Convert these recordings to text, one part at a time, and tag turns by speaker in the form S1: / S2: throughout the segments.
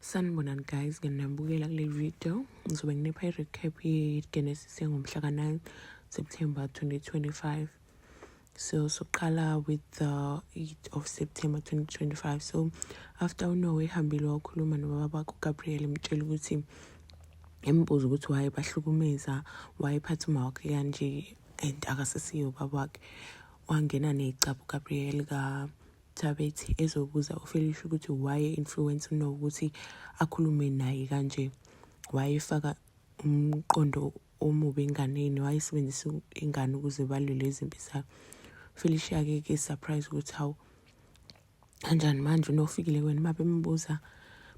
S1: Sanibonani guys, nginambukela kule video. Ngizobe nginipha i-recap ye-Genesis ngomhla ka-9 September 2025. So soqala with the 8th of September 2025. So after uNoah ehambile wakhuluma nobaba bakhe uGabriel emtshela ukuthi embuza ukuthi why bahlukumeza, why iphatha uma wakhe kanje and akasesiyo ubaba wakhe. Wangena necaphu uGabriel Thabethi ezobuza uFelicia ukuthi why influence uNoah ukuthi akhulume naye kanje, wayefaka umqondo omubi enganeni, wayesebenzisa ingane ukuze balwele izimpi zakhe. Felicia ke surprise ukuthi hawu kanjani manje unofikile wena mabembuza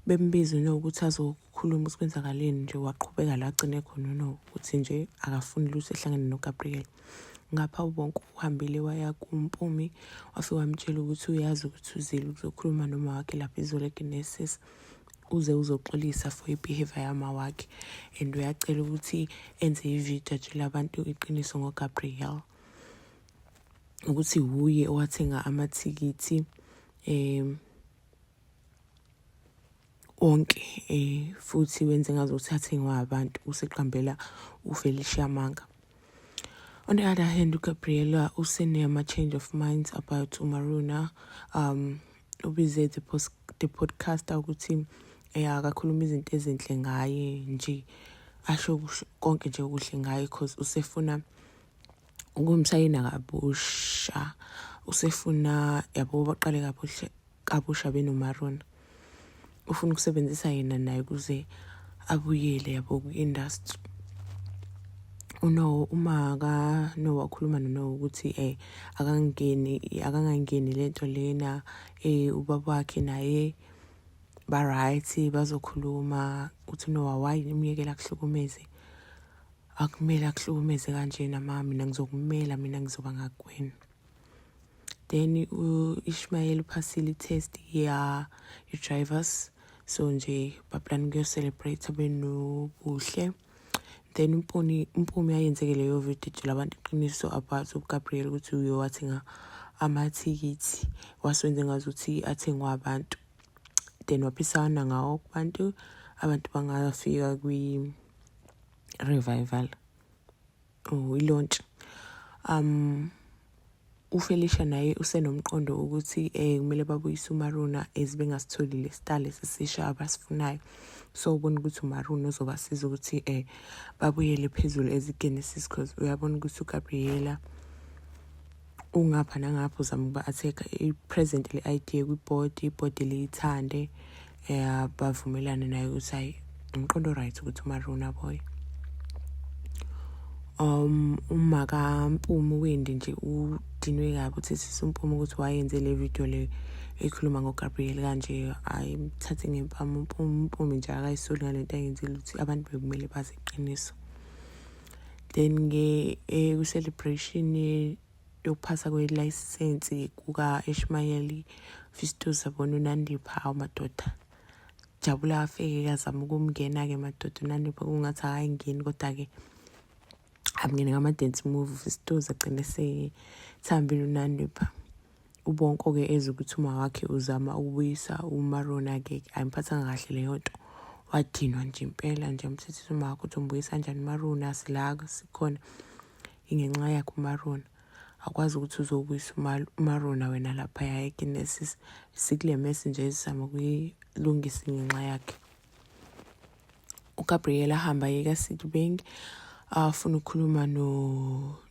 S1: bembiza uNoah ukuthi azokhuluma ukwenzakaleni nje, waqhubeka la agcine khona uNoah ukuthi nje akafuni lutho ehlangene noGabriel. Ngapha bonke uhambile waya kuMpumi wafika wamtshela ukuthi uyazi ukuthi uzile ukuzokhuluma noma wakhe lapha izolo eGenesis uze uzoxolisa for ibehavior yama wakhe and uyacela ukuthi enze ivideo atshela abantu iqiniso ngoGabriel ukuthi uye owathenga amathikithi onke futhi wenze ngazokuthi athengwa abantu useqambela uFelicia Manga. On the other hand, uGabriela usenama change of minds about uMaruna. Ubize the podcaster ukuthi akakhuluma izinto ezinhle ngaye nje, asho konke nje okuhle ngaye because usefuna ukumsayina kabusha, usefuna yabo baqale kabusha benoMaruna. Ufuna ukusebenzisa yena naye ukuze abuyele yabo ku-industry. Noah wakhuluma noNoah ukuthi akangangeni lento lena, ubaba wakhe naye ba right bazokhuluma. Uthi Noah why umyekela akuhlukumeze, akumele akuhlukumeze kanjena mama, mina ngizokumela, mina ngizoba ngakwena. Then Ishmael uphasile test drivers, so nje baplan ukuyo-celebrate benobuhle. Then Mpumi ayenzeke leyo video tshela abantu iqiniso about uGabriel ukuthi uye wathenga amathikithi wasenze ngazuthi athengwa abantu, then waphisana ngawo abantu bangafika kwi-revival i-launch. uFelicia naye usenomqondo ukuthi kumele babuyise uMaruna bengasitholile style esisha abasifunayo. So ubona ukuthi uMaruna uzobasiza ukuthi babuyele phezulu eziGenesis because uyabona ukuthi uGabriela ungapha nangapha uzama ukuba atheka i-present le idea kwi-board leyithande bavumelane naye ukuthi hayi umqondo right ukuthi uMaruna boy. Uma kaMpumi Wendi nje udinwe kabi ukuthi sisuMpumi ukuthi wayenze le video le ekhuluma ngoGabriel kanje, ayimthathe ngempama. Mpumi nje akayisoli ngalento ayenzile ukuthi abantu bekumele bazi iqiniso. Then ku-celebration yokuphasa kwe-license kuka-Ishmael Fistos abona uNandipha amadoda jabula afeke kazama ukumngena-ke madoda uNandipha kungathi akayingeni, kodwa-ke amngene ngama-dance move Fistos agcine sethambile uNandipha. Ubonke-ke eze ukuthi uma wakhe uzama ukubuyisa uMaruna-ke ayimphathanga kahle leyo nto, wadinwa nje impela nje amthethisa uma wakhe ukuthi umbuyisa kanjani uMaruna, silaka sikhona ingenxa yakhe uMaruna. Akwazi ukuthi uzobuyisa uMaruna wena laphaya eGenesis, sikule mess nje esizama ukuyilungisa ingenxa yakhe. uGabriel ahamba yeka-Citibank afuna ukukhuluma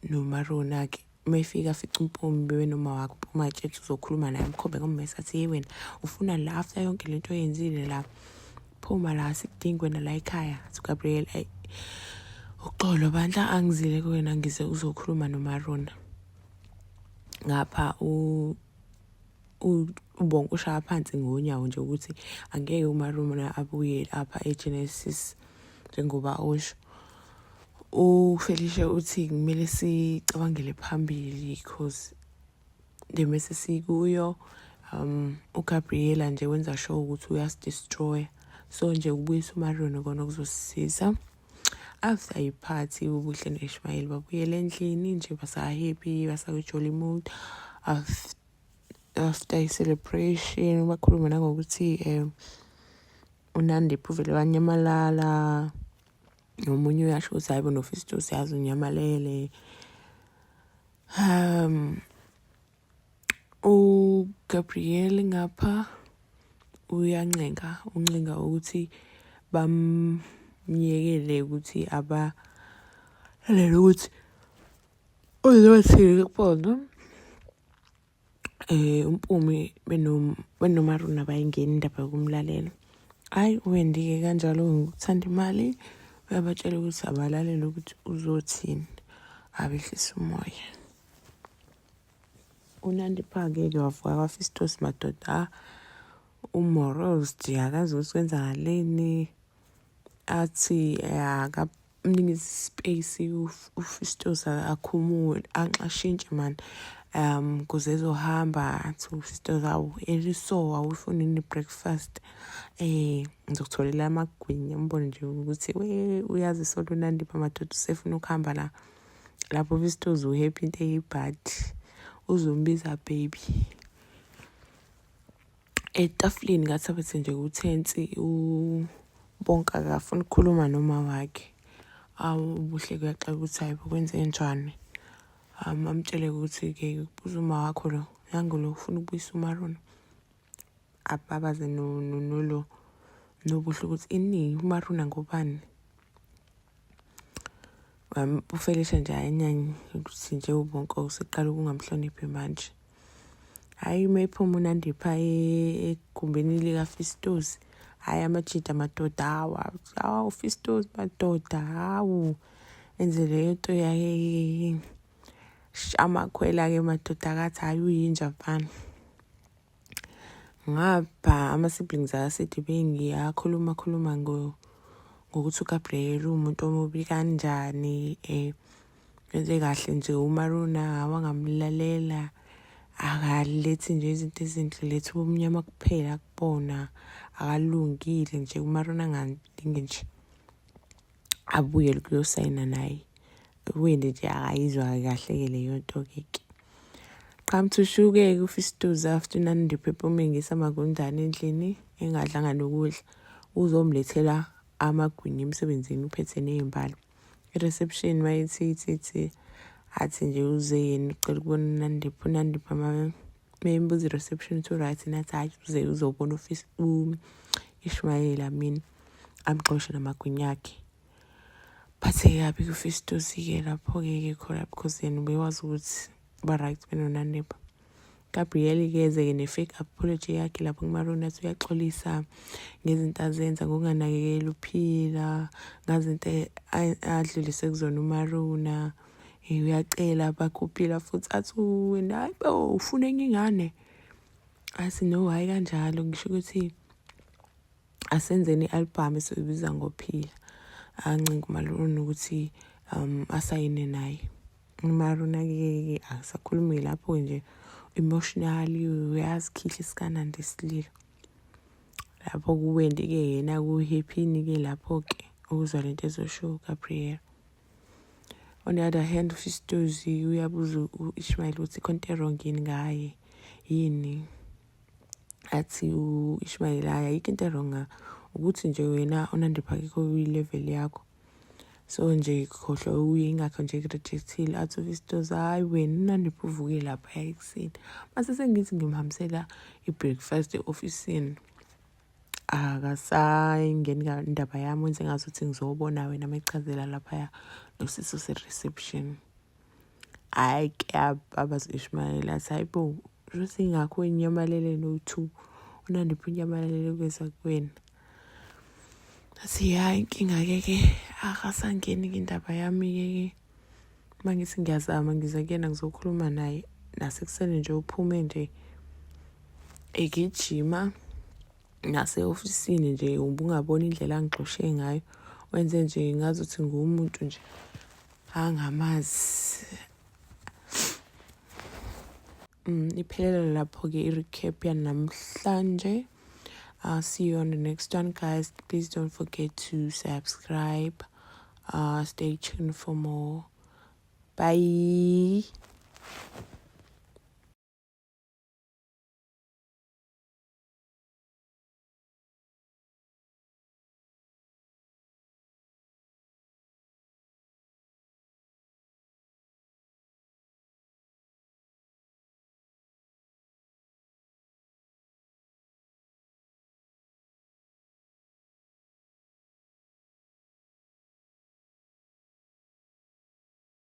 S1: noMaruna-ke. Mayefika afica uMpumi bebenoma wakhe, uMpumi atshela uzokhuluma naye amkhombe ngommesa athi hey wena ufuna la after yonke lento oyenzile la, phuma la sikudingi wena la ekhaya. uGabriel uxolo bandla angizile kuwena ngize uzokhuluma noMaruna. Ngapha ubonke ushaya phansi ngonyawo nje ukuthi angeke uMaruna abuye apha eGenesis njengoba osho. uFelicia uthi kumele sicabangele phambili because the message sikuyo. uGabriela nje wenza sure ukuthi uyasi-destroy, so nje ukubuyisa uMaruna kona kuzosisiza. After iphathi ubuhle noIshmael babuyele endlini nje basa-happy, basa-jolly mood. After i-celebration bakhuluma nangokuthi uNandipho uvele wanyamalala, nomunye uyasho ukuthi hayi bona uFistos yazi unyamalele. uGabrielle ngapha uncenga ukuthi bamyekele ukuthi abalalele ukuthi uzothini kubona. uMpumi benoMaruna bayingena indaba yokumlalela. Hayi uWendy-ke kanjalo ngikuthanda imali, uyabatshela ukuthi abalalele ukuthi uzothini, abehlisa umoya. uNandipha-ke wavuka kwaFistos madoda, umorozed akazi ukuthi kwenzakaleni, athi akamnikeza ispace uFistos akhumule ashintshe man kuze ezohamba. Athi uFistos eliso awufuni ne-breakfast, ngizokutholela amagwinya mbone nje ukuthi uyazi isolo uNandipha madoda usefuna ukuhamba lapho uFistos uhappy into eyibhadi, uzombiza baby. Etafuleni ngathi abethe nje uthensi ubonke akafuna ukukhuluma noma wakhe. Ubuhle kuyaxeka ukuthi hayi kwenze njani. Amtshele ukuthi-ke ubuza uma wakho lo nangulo ufuna ukubuyisa uMaruna. Ababaze nobuhle ukuthi ini uMaruna ngobani. Ufelisha nje ayinyanya ukuthi nje ubonke useqala ukungamhloniphi manje. Hayi mayiphuma uNandipha egumbini likaFistos, hayi amajida madoda uFistos madoda enze leyo nto yakhe amakhwela-ke madoda akathi hayi uyinja mfana. Ngapha ama-siblings akaSidi bengiyakhuluma ngokuthi uGabrielle umuntu omubi kanjani, wenze kahle nje uMaruna wangamlalela, akalethi nje izinto ezinhle, letha ubumnyama kuphela kubona, akalungile nje uMaruna angalinge nje abuye ukuyosayina naye. UWendy nje akayizwa kahle-ke leyo nto-ke. Qhamthushuke-ke uFistos after uNandipha ephume ngesamagundane endlini engadlanga nokudla, uzomlethela amagwinya emsebenzini uphethe ney'mbali. I-reception mayithi athi nje uze yena ucela ukubona uNandipha mayembuza i-reception to right nathi hayi uze uzobona Ishmayeli mina amxoshe namagwinya akhe. Phathe kabi kuFistos-ke lapho-ke khona because yena ubewazi ukuthi ba-right benoNandipha. Gabrielle-ke eze-ke ne-fake apology yakhe lapho kuMaruna athi uyaxolisa ngezinto azenza ngokunganakekeli uPhila, ngazinto adlulise kuzona uMaruna. Uyacela bakhuphila futhi athi wena hayi bo ufuna enye ingane. Athi no hayi kanjalo, ngisho ukuthi asenzeni i-album esiyibiza ngoPhila. Ancenga uMaruna ukuthi asayine naye. uMaruna-ke akasakhulumi lapho nje emotionally, uyazikhihla isikanandi esilile. Lapho kuWendy-ke yena ku-happy-ke lapho-ke ukuzwa lento ezosho uGabrielle. On the other hand, uFistos uyabuza u-Ishmayeli ukuthi ikhonto wrong yini ngaye yini. Athi u-Ishmayeli hayi ayikho into wrong, ukuthi nje wena uNandipha akekho kwi-level yakho, so nje khohlwa uye ingakho nje kurejectile. Athi uFistos hayi wena uNandipha uvuke lapha ekuseni, mase sengithi ngimhambisela i-breakfast e-ofisini akasayingeni indaba yami, wenze ngazuthi ngizobona wena mayichazela laphaya nosiso se-reception. Hayi kuyababaza u-Ishmayeli athi hayi bo shothi ingakho inyamalele no-2 uNandipha unyamalele kweza kuwena. Athi hayi inkinga-ke akasangeni indaba yami-ke. Mangithi ngiyazama ngize kuyena ngizokhuluma naye nasekuseni nje uphume nje egijima nase-ofisini nje ubungabona indlela angixoshe ngayo, wenze nje ngazuthi ngumuntu nje angamazi. Iphelela lapho-ke i-recap yanamhlanje. I'll see you on the next one, guys. Please don't forget to subscribe. Stay tuned for more. Bye.